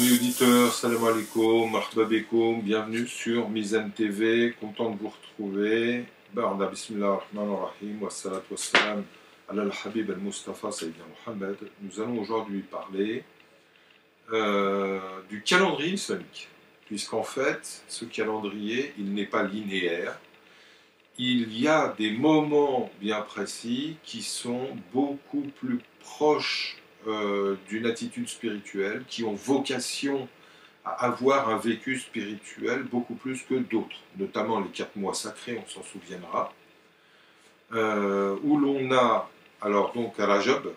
Amis auditeurs, salam alaikum, marhaba bekoum, bienvenue sur Mizan TV, content de vous retrouver. Barda bismillah ar-Rahman ar-Rahim, wa salatu wa salam ala al-Habib al-Mustafa Sayyidina Muhammad. Nous allons aujourd'hui parler du calendrier islamique, puisqu'en fait, ce calendrier, il n'est pas linéaire. Il y a des moments bien précis qui sont beaucoup plus proches d'une attitude spirituelle, qui ont vocation à avoir un vécu spirituel beaucoup plus que d'autres, notamment les 4 mois sacrés, on s'en souviendra, où l'on a alors donc Rajab,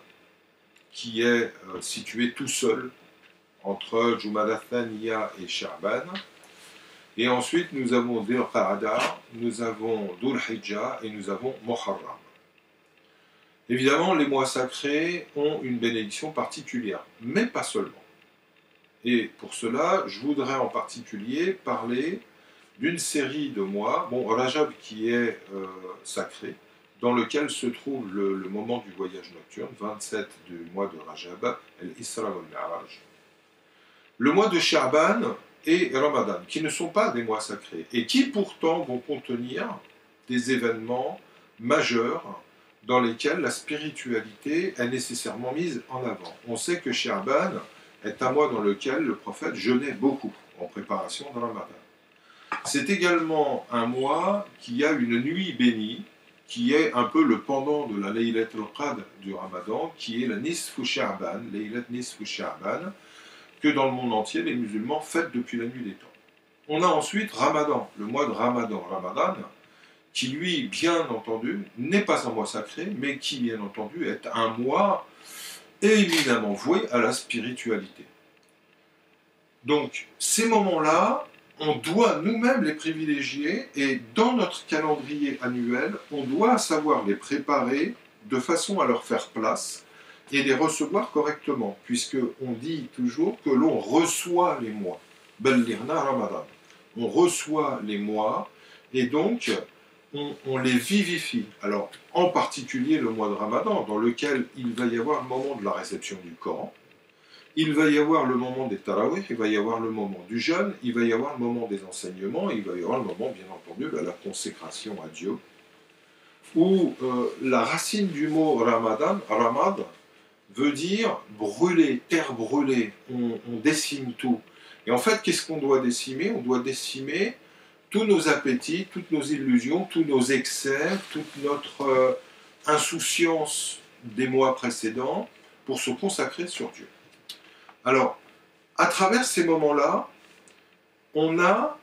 qui est situé tout seul entre Jumada Thaniya et Sha'ban, et ensuite nous avons Dhul Qa'ada, nous avons Dhul Hijjah et nous avons Muharram. Évidemment, les mois sacrés ont une bénédiction particulière, mais pas seulement. Et pour cela, je voudrais en particulier parler d'une série de mois, bon, Rajab qui est sacré, dans lequel se trouve le moment du voyage nocturne, 27 du mois de Rajab, l'Isra wal-Mi'raj. Le mois de Sha'ban et Ramadan, qui ne sont pas des mois sacrés, et qui pourtant vont contenir des événements majeurs, dans lesquels la spiritualité est nécessairement mise en avant. On sait que Sha'ban est un mois dans lequel le prophète jeûnait beaucoup en préparation de Ramadan. C'est également un mois qui a une nuit bénie, qui est un peu le pendant de la Laylat al-Qadr du Ramadan, qui est la Nisfu Sha'ban, Laylat Nisfu Sha'ban, que dans le monde entier les musulmans fêtent depuis la nuit des temps. On a ensuite Ramadan, le mois de Ramadan, qui lui, bien entendu, n'est pas un mois sacré, mais qui, bien entendu, est un mois éminemment voué à la spiritualité. Donc, ces moments-là, on doit nous-mêmes les privilégier, et dans notre calendrier annuel, on doit savoir les préparer de façon à leur faire place, et les recevoir correctement, puisque on dit toujours que l'on reçoit les mois. Ballirna Ramadan. On reçoit les mois, et donc on les vivifie. Alors, en particulier le mois de Ramadan, dans lequel il va y avoir le moment de la réception du Coran, il va y avoir le moment des tarawih, il va y avoir le moment du jeûne, il va y avoir le moment des enseignements, il va y avoir le moment, bien entendu, de la consécration à Dieu, où la racine du mot Ramadan, Ramad, veut dire brûler, terre brûlée, on décime tout. Et en fait, qu'est-ce qu'on doit décimer? On doit décimer tous nos appétits, toutes nos illusions, tous nos excès, toute notre insouciance des mois précédents pour se consacrer sur Dieu. Alors, à travers ces moments-là, on a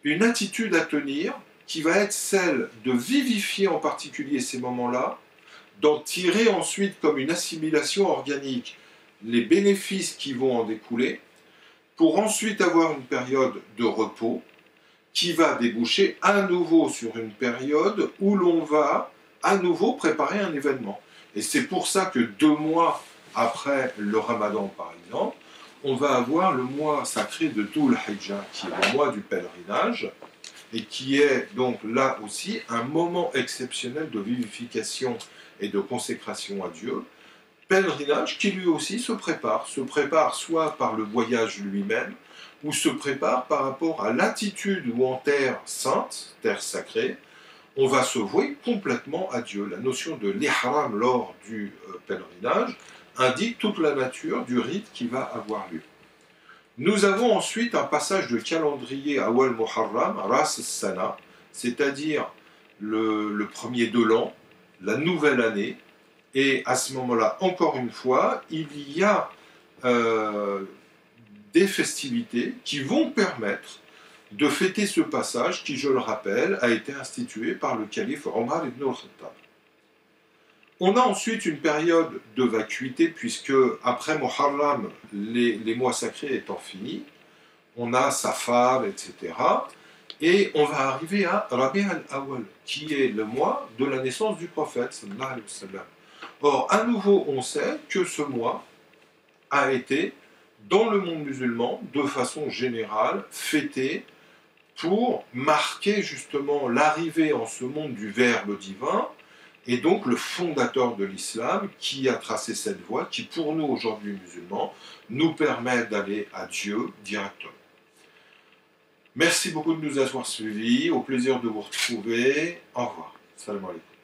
une attitude à tenir qui va être celle de vivifier en particulier ces moments-là, d'en tirer ensuite comme une assimilation organique les bénéfices qui vont en découler, pour ensuite avoir une période de repos qui va déboucher à nouveau sur une période où l'on va à nouveau préparer un événement. Et c'est pour ça que 2 mois après le Ramadan, par exemple, on va avoir le mois sacré de Dhul Hijjah, qui est le mois du pèlerinage, et qui est donc là aussi un moment exceptionnel de vivification et de consécration à Dieu, pèlerinage qui lui aussi se prépare soit par le voyage lui-même, ou se prépare par rapport à l'attitude où en terre sainte, terre sacrée, on va se vouer complètement à Dieu. La notion de l'ihram lors du pèlerinage indique toute la nature du rite qui va avoir lieu. Nous avons ensuite un passage de calendrier Awal Muharram, Ras Sana, c'est-à-dire le premier de l'an, la nouvelle année, et à ce moment-là, encore une fois, il y a des festivités qui vont permettre de fêter ce passage qui, je le rappelle, a été institué par le calife Omar ibn al-Khattab. On a ensuite une période de vacuité, puisque après Muharram, les mois sacrés étant finis, on a Safar, etc., et on va arriver à Rabi' al-Awwal, qui est le mois de la naissance du prophète, sallallahu alayhi wa sallam. Or, à nouveau, on sait que ce mois a été, dans le monde musulman, de façon générale, fêté pour marquer justement l'arrivée en ce monde du Verbe divin et donc le fondateur de l'islam qui a tracé cette voie qui, pour nous aujourd'hui musulmans, nous permet d'aller à Dieu directement. Merci beaucoup de nous avoir suivis, au plaisir de vous retrouver, au revoir. Salam alaikum.